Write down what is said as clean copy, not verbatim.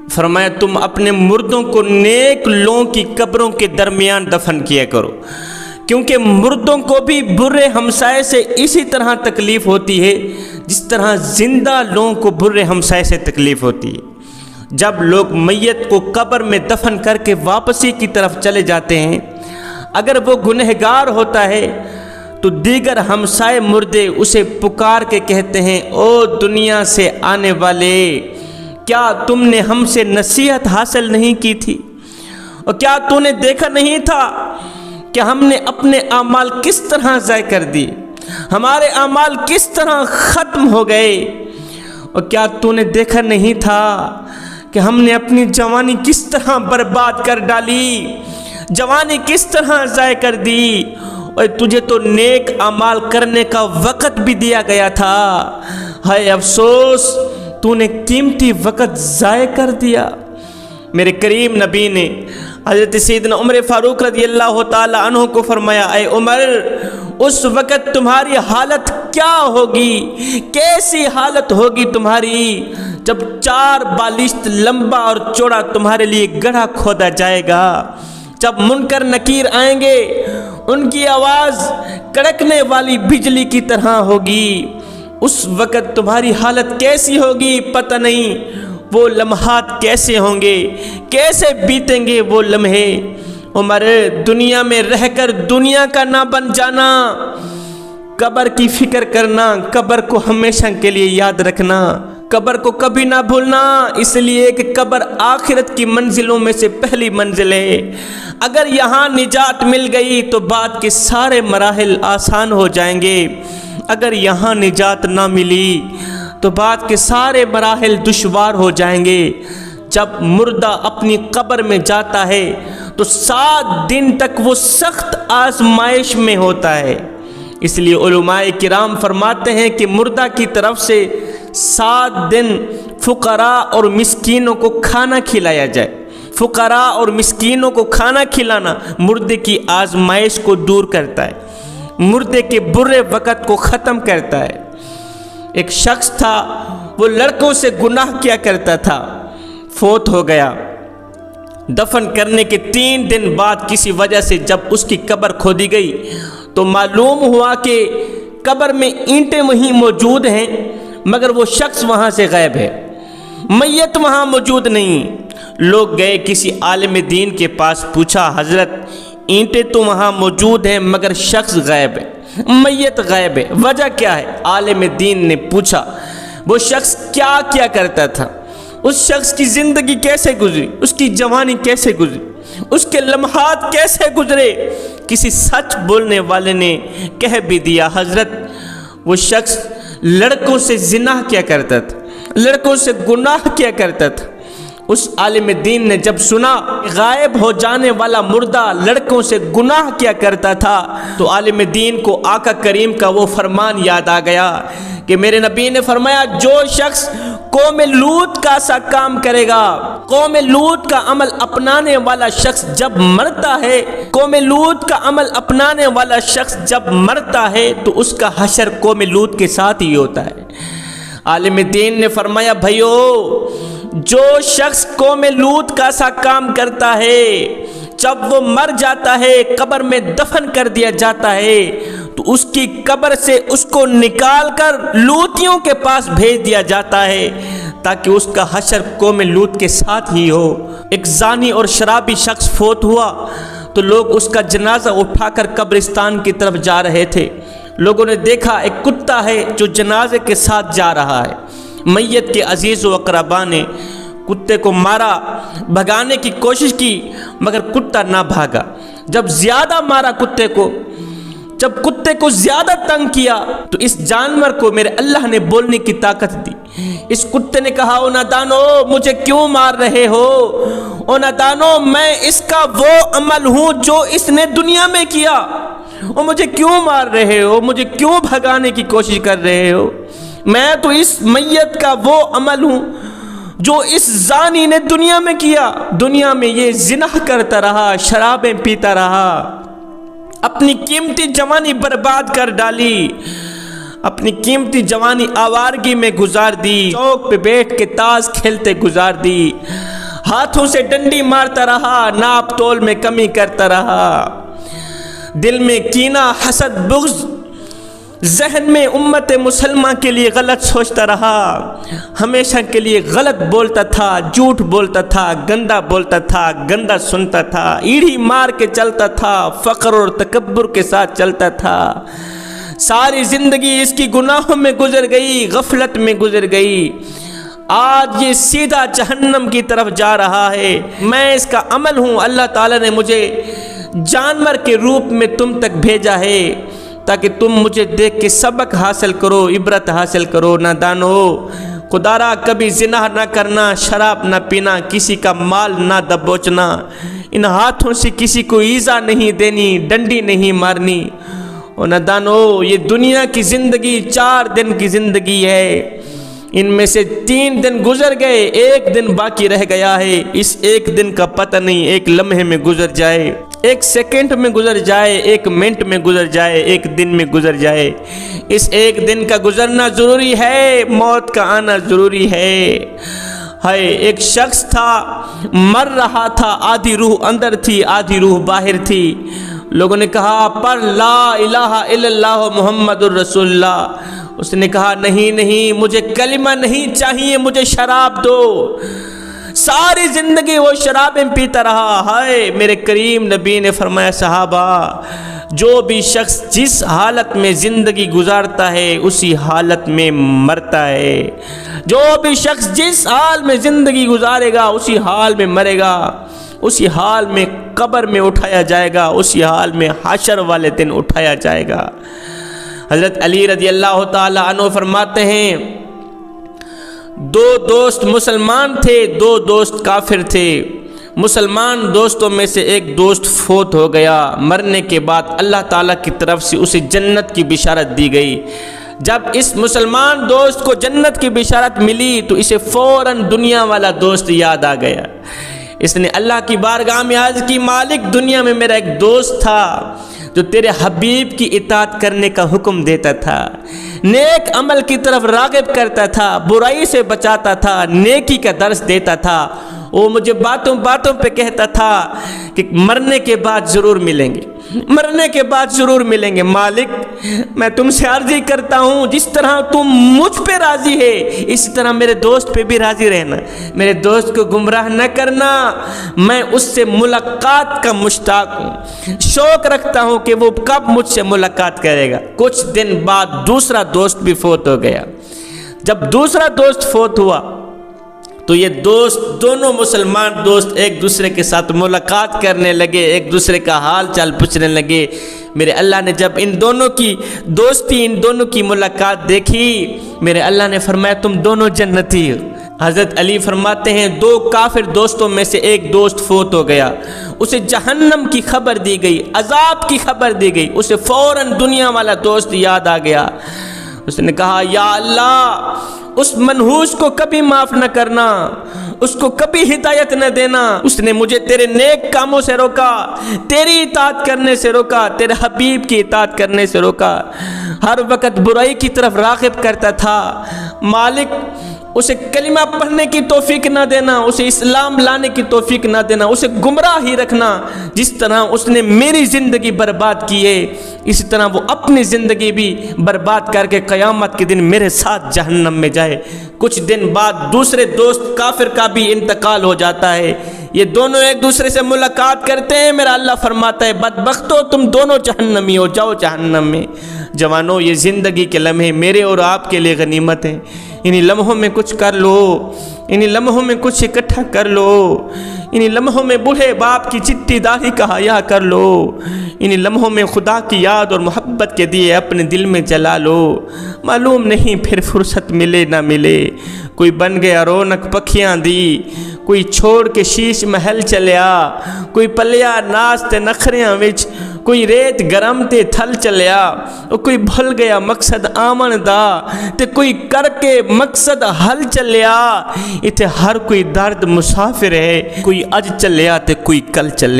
فرمایا تم اپنے مردوں کو نیک لوگوں کی قبروں کے درمیان دفن کیا کرو، کیونکہ مردوں کو بھی برے ہمسائے سے اسی طرح تکلیف ہوتی ہے جس طرح زندہ لوگوں کو برے ہمسائے سے تکلیف ہوتی ہے۔ جب لوگ میت کو قبر میں دفن کر کے واپسی کی طرف چلے جاتے ہیں، اگر وہ گنہگار ہوتا ہے تو دیگر ہمسائے مردے اسے پکار کے کہتے ہیں، او دنیا سے آنے والے، کیا تم نے ہم سے نصیحت حاصل نہیں کی تھی؟ اور کیا تو نے دیکھا نہیں تھا کہ ہم نے اپنے اعمال کس طرح ضائع کر دی، ہمارے اعمال کس طرح ختم ہو گئے؟ اور کیا تو نے دیکھا نہیں تھا کہ ہم نے اپنی جوانی کس طرح برباد کر ڈالی، جوانی کس طرح ضائع کر دی؟ اور تجھے تو نیک اعمال کرنے کا وقت بھی دیا گیا تھا، ہائے افسوس تو نے قیمتی وقت ضائع کر دیا۔ میرے کریم نبی نے حضرت سیدنا عمر فاروق رضی اللہ تعالی عنہ کو فرمایا، اے عمر، اس وقت تمہاری حالت کیا ہوگی، کیسی حالت ہوگی تمہاری جب 4 بالشت لمبا اور چوڑا تمہارے لیے گڑھا کھودا جائے گا، جب منکر نکیر آئیں گے ان کی آواز کڑکنے والی بجلی کی طرح ہوگی، اس وقت تمہاری حالت کیسی ہوگی پتہ نہیں، وہ لمحات کیسے ہوں گے، کیسے بیتیں گے وہ لمحے۔ عمر، دنیا میں رہ کر دنیا کا نہ بن جانا، قبر کی فکر کرنا، قبر کو ہمیشہ کے لیے یاد رکھنا، قبر کو کبھی نہ بھولنا، اس لیے کہ قبر آخرت کی منزلوں میں سے پہلی منزل ہے۔ اگر یہاں نجات مل گئی تو بعد کے سارے مراحل آسان ہو جائیں گے، اگر یہاں نجات نہ ملی تو بعد کے سارے مراحل دشوار ہو جائیں گے۔ جب مردہ اپنی قبر میں جاتا ہے تو 7 دن تک وہ سخت آزمائش میں ہوتا ہے، اس لیے علماء کرام فرماتے ہیں کہ مردہ کی طرف سے 7 دن فقراء اور مسکینوں کو کھانا کھلایا جائے۔ فقراء اور مسکینوں کو کھانا کھلانا مردے کی آزمائش کو دور کرتا ہے، مردے کے برے وقت کو ختم کرتا ہے۔ ایک شخص تھا، وہ لڑکوں سے گناہ کیا کرتا تھا، فوت ہو گیا۔ دفن کرنے کے 3 دن بعد کسی وجہ سے جب اس کی قبر کھودی گئی تو معلوم ہوا کہ قبر میں اینٹیں وہیں موجود ہیں مگر وہ شخص وہاں سے غائب ہے، میت وہاں موجود نہیں۔ لوگ گئے کسی عالم دین کے پاس، پوچھا حضرت اینٹیں تو وہاں موجود ہیں مگر شخص غائب ہے، میت غائب ہے، وجہ کیا ہے؟ عالم دین نے پوچھا وہ شخص کیا کیا کرتا تھا، اس شخص کی زندگی کیسے گزری، اس کی جوانی کیسے گزری، اس کے لمحات کیسے گزرے؟ کسی سچ بولنے والے نے کہہ بھی دیا حضرت وہ شخص لڑکوں سے زنا کیا کرتا تھا، لڑکوں سے گناہ کیا کرتا تھا۔ اس عالم دین نے جب سنا غائب ہو جانے والا مردہ لڑکوں سے گناہ کیا کرتا تھا تو عالم دین کو آقا کریم کا وہ فرمان یاد آ گیا کہ میرے نبی نے فرمایا جو شخص قوم لوط کا سا کام کرے گا، قوم لوط کا عمل اپنانے والا شخص جب مرتا ہے، قوم لوط کا عمل اپنانے والا شخص جب مرتا ہے تو اس کا حشر قوم لوط کے ساتھ ہی ہوتا ہے۔ عالم دین نے فرمایا بھائیو، جو شخص قوم لوط کا سا کام کرتا ہے، جب وہ مر جاتا ہے، قبر میں دفن کر دیا جاتا ہے تو اس کی قبر سے اس کو نکال کر لوطیوں کے پاس بھیج دیا جاتا ہے تاکہ اس کا حشر قوم لوط کے ساتھ ہی ہو۔ ایک زانی اور شرابی شخص فوت ہوا تو لوگ اس کا جنازہ اٹھا کر قبرستان کی طرف جا رہے تھے۔ لوگوں نے دیکھا ایک کتا ہے جو جنازے کے ساتھ جا رہا ہے۔ میت کے عزیز و اقربا نے کتے کو مارا، بھگانے کی کوشش کی مگر کتا نہ بھاگا۔ جب زیادہ مارا کتے کو، جب کتے کو زیادہ تنگ کیا تو اس جانور کو میرے اللہ نے بولنے کی طاقت دی۔ اس کتے نے کہا او نادانو مجھے کیوں مار رہے ہو، او نادانو میں اس کا وہ عمل ہوں جو اس نے دنیا میں کیا، او مجھے کیوں مار رہے ہو، مجھے کیوں بھگانے کی کوشش کر رہے ہو، میں تو اس میت کا وہ عمل ہوں جو اس زانی نے دنیا میں کیا۔ دنیا میں یہ زنا کرتا رہا، شرابیں پیتا رہا، اپنی قیمتی جوانی برباد کر ڈالی، اپنی قیمتی جوانی آوارگی میں گزار دی، چوک پہ بیٹھ کے تاش کھیلتے گزار دی۔ ہاتھوں سے ڈنڈی مارتا رہا، ناپ تول میں کمی کرتا رہا، دل میں کینہ حسد بغض، ذہن میں امت مسلمہ کے لیے غلط سوچتا رہا، ہمیشہ کے لیے غلط بولتا تھا، جھوٹ بولتا تھا، گندا بولتا تھا، گندا سنتا تھا، ایڑھی مار کے چلتا تھا، فقر اور تکبر کے ساتھ چلتا تھا۔ ساری زندگی اس کی گناہوں میں گزر گئی، غفلت میں گزر گئی، آج یہ سیدھا جہنم کی طرف جا رہا ہے۔ میں اس کا عمل ہوں، اللہ تعالیٰ نے مجھے جانور کے روپ میں تم تک بھیجا ہے تاکہ تم مجھے دیکھ کے سبق حاصل کرو، عبرت حاصل کرو۔ نادانو، خدا را کبھی زنا نہ کرنا، شراب نہ پینا، کسی کا مال نہ دبوچنا، ان ہاتھوں سے کسی کو ایذا نہیں دینی، ڈنڈی نہیں مارنی۔ اور نادانو، یہ دنیا کی زندگی 4 دن کی زندگی ہے، ان میں سے 3 دن گزر گئے، 1 دن باقی رہ گیا ہے۔ اس 1 دن کا پتہ نہیں 1 لمحے میں گزر جائے، 1 سیکنڈ میں گزر جائے، 1 منٹ میں گزر جائے، 1 دن میں گزر جائے۔ اس 1 دن کا گزرنا ضروری ہے، موت کا آنا ضروری ہے۔ ایک شخص تھا، مر رہا تھا، آدھی روح اندر تھی، آدھی روح باہر تھی۔ لوگوں نے کہا پڑھ لا الہ الا اللہ محمد الرسول اللہ۔ اس نے کہا نہیں، مجھے کلمہ نہیں چاہیے، مجھے شراب دو۔ ساری زندگی وہ شرابیں پیتا رہا۔ ہائے میرے کریم نبی نے فرمایا صحابہ، جو بھی شخص جس حالت میں زندگی گزارتا ہے اسی حالت میں مرتا ہے، جو بھی شخص جس حال میں زندگی گزارے گا اسی حال میں مرے گا، اسی حال میں قبر میں اٹھایا جائے گا، اسی حال میں حشر والے دن اٹھایا جائے گا۔ حضرت علی رضی اللہ تعالی عنہ فرماتے ہیں 2 دوست مسلمان تھے، 2 دوست کافر تھے۔ مسلمان دوستوں میں سے ایک دوست فوت ہو گیا، مرنے کے بعد اللہ تعالیٰ کی طرف سے اسے جنت کی بشارت دی گئی۔ جب اس مسلمان دوست کو جنت کی بشارت ملی تو اسے فوراً دنیا والا دوست یاد آ گیا۔ اس نے اللہ کی بارگاہ میں عرض کی، مالک دنیا میں میرا ایک دوست تھا جو تیرے حبیب کی اطاعت کرنے کا حکم دیتا تھا، نیک عمل کی طرف راغب کرتا تھا، برائی سے بچاتا تھا، نیکی کا درس دیتا تھا۔ وہ مجھے باتوں پہ کہتا تھا کہ مرنے کے بعد ضرور ملیں گے، مرنے کے بعد ضرور ملیں گے۔ مالک میں تم سے عرضی کرتا ہوں، جس طرح تم مجھ پہ راضی ہے اسی طرح میرے دوست پہ بھی راضی رہنا، میرے دوست کو گمراہ نہ کرنا۔ میں اس سے ملاقات کا مشتاق ہوں، شوق رکھتا ہوں کہ وہ کب مجھ سے ملاقات کرے گا۔ کچھ دن بعد دوسرا دوست بھی فوت ہو گیا۔ جب دوسرا دوست فوت ہوا تو یہ دوست، دونوں مسلمان دوست ایک دوسرے کے ساتھ ملاقات کرنے لگے، ایک دوسرے کا حال چال پوچھنے لگے۔ میرے اللہ نے جب ان دونوں کی دوستی، ان دونوں کی ملاقات دیکھی، میرے اللہ نے فرمایا تم دونوں جنتی ہو۔ حضرت علی فرماتے ہیں 2 کافر دوستوں میں سے ایک دوست فوت ہو گیا، اسے جہنم کی خبر دی گئی، عذاب کی خبر دی گئی، اسے فوراً دنیا والا دوست یاد آ گیا۔ اس نے کہا یا اللہ، اس منحوس کو کبھی معاف نہ کرنا، اس کو کبھی ہدایت نہ دینا، اس نے مجھے تیرے نیک کاموں سے روکا، تیری اطاعت کرنے سے روکا، تیرے حبیب کی اطاعت کرنے سے روکا، ہر وقت برائی کی طرف راغب کرتا تھا۔ مالک اسے کلمہ پڑھنے کی توفیق نہ دینا، اسے اسلام لانے کی توفیق نہ دینا، اسے گمراہ ہی رکھنا۔ جس طرح اس نے میری زندگی برباد کی ہے اسی طرح وہ اپنی زندگی بھی برباد کر کے قیامت کے دن میرے ساتھ جہنم میں جائے۔ کچھ دن بعد دوسرے دوست کافر کا بھی انتقال ہو جاتا ہے، یہ دونوں ایک دوسرے سے ملاقات کرتے ہیں۔ میرا اللہ فرماتا ہے بدبختو، تم دونوں جہنمی ہو، جاؤ جہنم میں۔ جوانوں، یہ زندگی کے لمحے میرے اور آپ کے لیے غنیمت ہیں، انہی لمحوں میں کچھ کر لو، انہی لمحوں میں کچھ اکٹھا کر لو، انہی لمحوں میں بوڑھے باپ کی چٹی داڑھی کا حیا کر لو، انہی لمحوں میں خدا کی یاد اور محبت کے دیے اپنے دل میں جلا لو۔ معلوم نہیں پھر فرصت ملے نہ ملے، کوئی بن گیا رونق پکھیاں دی، کوئی چھوڑ کے شیش محل چلیا، کوئی پلیا ناس تے نخریاں وچ، کوئی ریت گرم تے تھل چلیا، اور کوئی بھول گیا مقصد آمن دا، تے کوئی کر کے مقصد حل چلیا۔ اتھے ہر کوئی درد مسافر ہے، کوئی اج چلیا تے کوئی کل چلیا۔